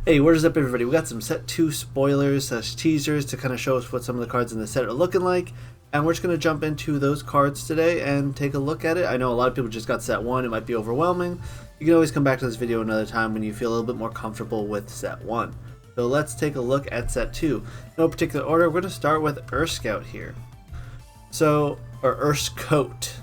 Hey, what is up everybody? We got some set 2 spoilers / teasers to kind of show us what some of the cards in the set are looking like. And we're just going to jump into those cards today and take a look at it. I know a lot of people just got set 1, it might be overwhelming. You can always come back to this video another time when you feel a little bit more comfortable with set 1. So let's take a look at set 2. No particular order, we're going to start with Earth Scout here. So, or Earth Scout.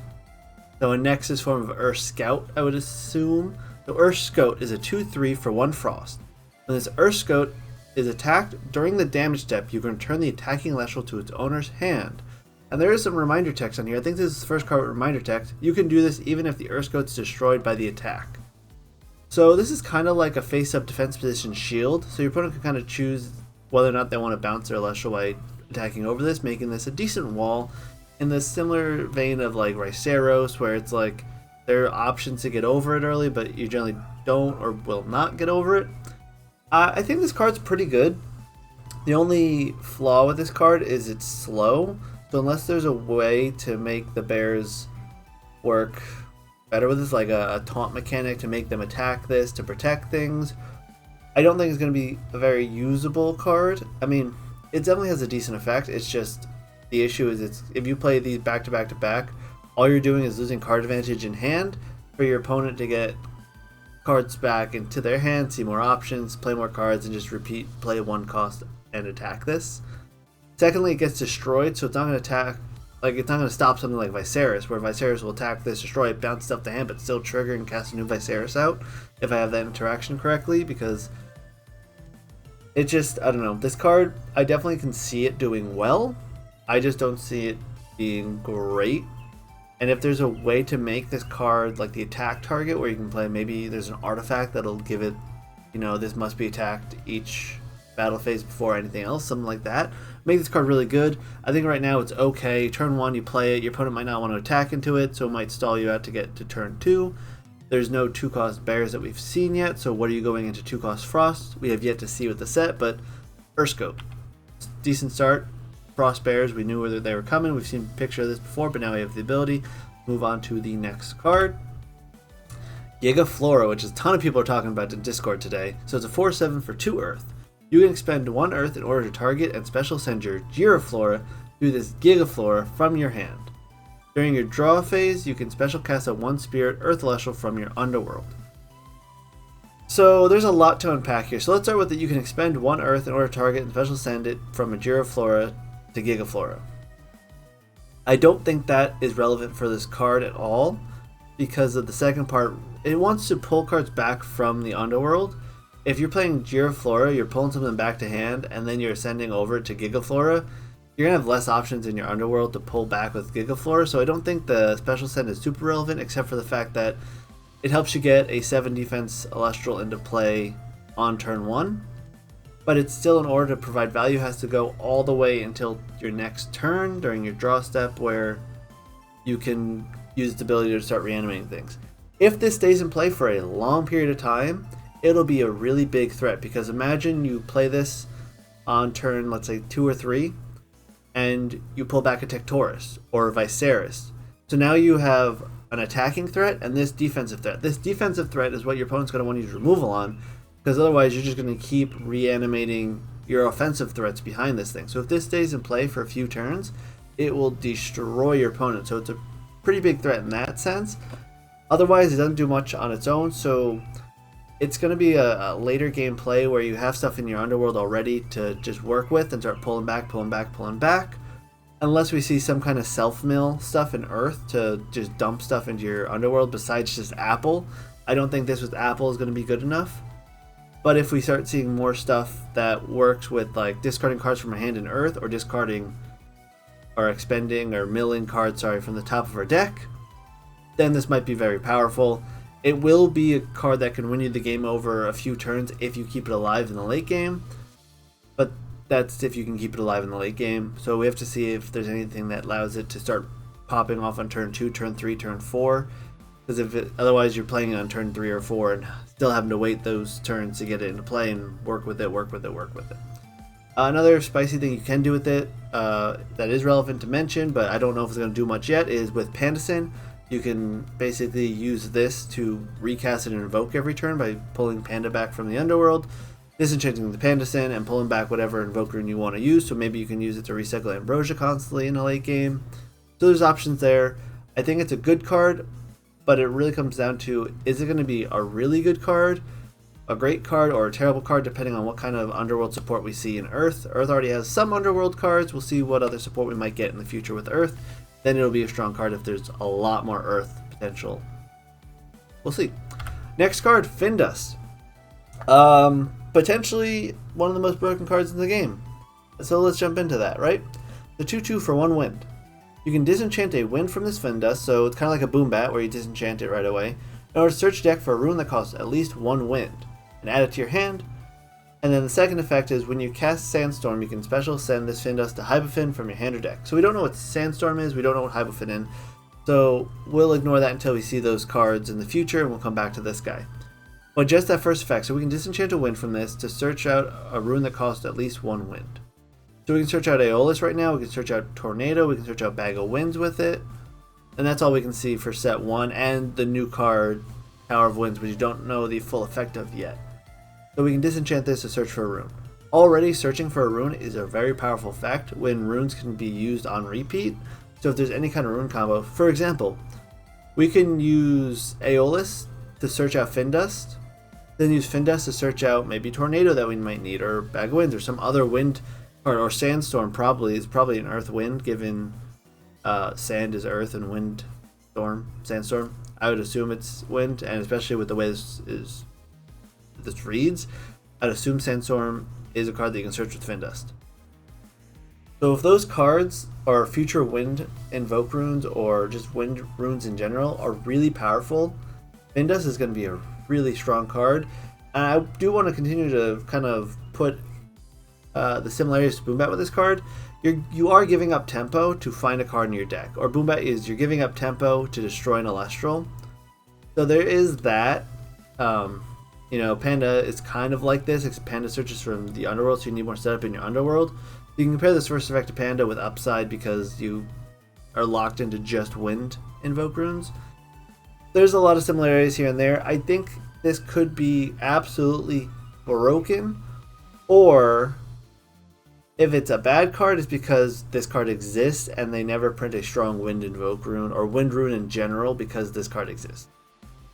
So a Nexus form of Earth Scout, I would assume. So Earth Scout is a 2/3 for 1 frost. When this Earth Scout is attacked during the damage step, you can return the attacking Elestral to its owner's hand. And there is some reminder text on here. I think this is the first card with reminder text. You can do this even if the Earth Scout is destroyed by the attack. So this is kind of like a face-up defense position shield. So your opponent can kind of choose whether or not they want to bounce their Elestral by attacking over this, making this a decent wall in the similar vein of like Riceros, where it's like there are options to get over it early, but you generally don't or will not get over it. I think this card's pretty good. The only flaw with this card is it's slow. So unless there's a way to make the bears work better with this, like a taunt mechanic to make them attack this to protect things, I don't think it's going to be a very usable card. I mean, it definitely has a decent effect. It's just the issue is if you play these back to back to back, all you're doing is losing card advantage in hand for your opponent to get cards back into their hand, see more options, play more cards, and just repeat, play 1 cost and attack this. Secondly, it gets destroyed, so it's not going to attack, like it's not going to stop something like Viserys, where Viserys will attack this, destroy it, bounce stuff to hand, but still trigger and cast a new Viserys out, if I have that interaction correctly, because it just, I don't know, this card, I definitely can see it doing well, I just don't see it being great. And if there's a way to make this card like the attack target, where you can play, maybe there's an artifact that'll give it, you know, this must be attacked each battle phase before anything else, something like that, make this card really good. I think right now it's okay. Turn 1 you play it, your opponent might not want to attack into it, so it might stall you out to get to turn 2. There's no 2-cost bears that we've seen yet, so what are you going into 2-cost frost? We have yet to see with the set, but Earth Scout, decent start. Frost bears, we knew whether they were coming, we've seen a picture of this before, but now we have the ability. Move on to the next card. Gigaflora, which a ton of people are talking about in Discord today. So it's a 4/7 for 2 Earth. You can expend 1 Earth in order to target and special send your Gigaflora through this Gigaflora from your hand. During your draw phase, you can special cast a 1 Spirit Earth Celestial from your Underworld. So there's a lot to unpack here. So let's start with that you can expend 1 Earth in order to target and special send it from a Gigaflora to Gigaflora. I don't think that is relevant for this card at all, because of the second part. It wants to pull cards back from the Underworld. If you're playing Gigaflora, you're pulling something back to hand, and then you're sending over to Gigaflora, you're going to have less options in your Underworld to pull back with Gigaflora, so I don't think the special send is super relevant, except for the fact that it helps you get a 7 defense Elestral into play on turn 1. But it's still, in order to provide value, has to go all the way until your next turn during your draw step, where you can use its ability to start reanimating things. If this stays in play for a long period of time, it'll be a really big threat, because imagine you play this on turn, let's say 2 or 3, and you pull back a Tectorus or a Viserys. So now you have an attacking threat and this defensive threat. This defensive threat is what your opponent's going to want to use removal on, because otherwise you're just going to keep reanimating your offensive threats behind this thing. So if this stays in play for a few turns, it will destroy your opponent. So it's a pretty big threat in that sense. Otherwise, it doesn't do much on its own. So it's going to be a later game play where you have stuff in your Underworld already to just work with and start pulling back, pulling back, pulling back. Unless we see some kind of self-mill stuff in Earth to just dump stuff into your Underworld besides just Apple. I don't think this with Apple is going to be good enough. But if we start seeing more stuff that works with like discarding cards from our hand in Earth, or discarding or expending or milling cards, from the top of our deck, then this might be very powerful. It will be a card that can win you the game over a few turns if you keep it alive in the late game. But that's if you can keep it alive in the late game. So we have to see if there's anything that allows it to start popping off on turn 2, turn 3, turn 4. Because otherwise you're playing it on turn 3 or 4 and still having to wait those turns to get it into play and work with it. Another spicy thing you can do with it that is relevant to mention, but I don't know if it's going to do much yet, is with Pandasin. You can basically use this to recast it and invoke every turn by pulling Panda back from the Underworld. disenchanting the Pandasin and pulling back whatever Invoke Rune you want to use, so maybe you can use it to recycle Ambrosia constantly in a late game. So there's options there. I think it's a good card, but it really comes down to, is it going to be a really good card, a great card, or a terrible card, depending on what kind of Underworld support we see in Earth. Earth already has some Underworld cards. We'll see what other support we might get in the future with Earth. Then it'll be a strong card if there's a lot more Earth potential. We'll see. Next card, Findust. Potentially one of the most broken cards in the game. So let's jump into that, right? The 2/2 for 1 wind. You can disenchant a wind from this Findust, so it's kind of like a Boom Bat where you disenchant it right away, in order to search deck for a rune that costs at least 1 wind, and add it to your hand. And then the second effect is when you cast Sandstorm, you can special send this Findust to Hibofin from your hand or deck. So we don't know what Sandstorm is, we don't know what Hibofin is, so we'll ignore that until we see those cards in the future, and we'll come back to this guy. But just that first effect, so we can disenchant a wind from this to search out a rune that costs at least 1 wind. So we can search out Aeolus right now, we can search out Tornado, we can search out Bag of Winds with it, and that's all we can see for set 1, and the new card, Tower of Winds, which you don't know the full effect of yet. So we can disenchant this to search for a rune. Already, searching for a rune is a very powerful effect when runes can be used on repeat. So if there's any kind of rune combo, for example, we can use Aeolus to search out Findust, then use Findust to search out maybe Tornado that we might need, or Bag of Winds, or some other wind, or Sandstorm probably. It's probably an Earth Wind, given sand is Earth and wind storm, Sandstorm. I would assume it's wind, and especially with the way this reads, I'd assume Sandstorm is a card that you can search with Findust. So if those cards or future wind invoke runes or just wind runes in general are really powerful, Findust is going to be a really strong card. And I do want to continue to kind of put the similarities to Boom Bat with this card. You are giving up tempo to find a card in your deck, or Boom Bat is you're giving up tempo to destroy an Elestral. So there is that. You know, Panda is kind of like this, except Panda searches from the Underworld, so you need more setup in your Underworld. You can compare this first effect to Panda with upside because you are locked into just wind invoke runes. There's a lot of similarities here and there. I think this could be absolutely broken, or if it's a bad card, it's because this card exists and they never print a strong wind invoke rune or wind rune in general because this card exists.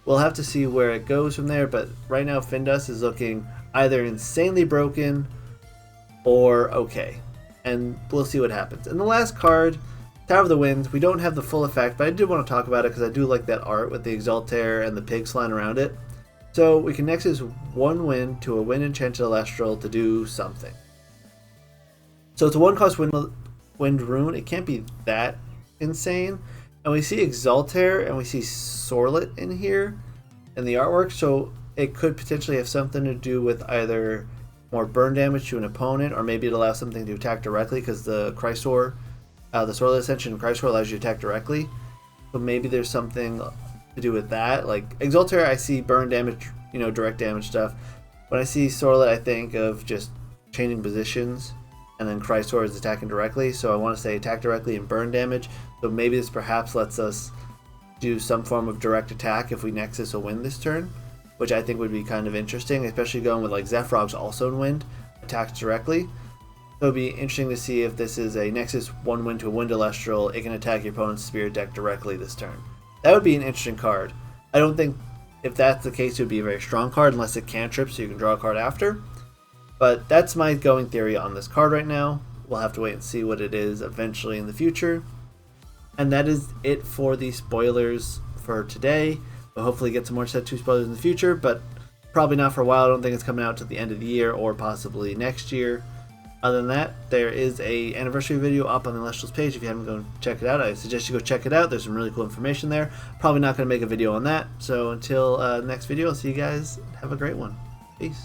We'll have to see where it goes from there, but right now Findust is looking either insanely broken or okay, and we'll see what happens. And the last card, Tower of the Winds, we don't have the full effect, but I do want to talk about it because I do like that art with the Exaltair and the pigs flying around it. So we can nexus 1 wind to a wind enchanted Celestial to do something. So it's a 1-cost wind rune. It can't be that insane. And we see Exaltair and we see Sorlet in here in the artwork, so it could potentially have something to do with either more burn damage to an opponent, or maybe it allows something to attack directly because the Chrysor, the Sorlet Ascension Chrysor allows you to attack directly. So maybe there's something to do with that. Like Exaltair, I see burn damage, you know, direct damage stuff. When I see Sorlet, I think of just changing positions, and then Chrysor is attacking directly. So I want to say attack directly and burn damage. So maybe this perhaps lets us do some form of direct attack if we Nexus a wind this turn, which I think would be kind of interesting, especially going with like Zephyrog's also in wind, attacks directly. So it'd be interesting to see if this is a Nexus 1 wind to a wind Elestral, it can attack your opponent's spirit deck directly this turn. That would be an interesting card. I don't think if that's the case it would be a very strong card unless it cantrips so you can draw a card after. But that's my going theory on this card right now. We'll have to wait and see what it is eventually in the future. And that is it for the spoilers for today. We'll hopefully get some more set 2 spoilers in the future, but probably not for a while. I don't think it's coming out to the end of the year or possibly next year. Other than that, there is a anniversary video up on the Elestrals page. If you haven't gone check it out, I suggest you go check it out. There's some really cool information there. Probably not going to make a video on that. So until next video, I'll see you guys. Have a great one. Peace.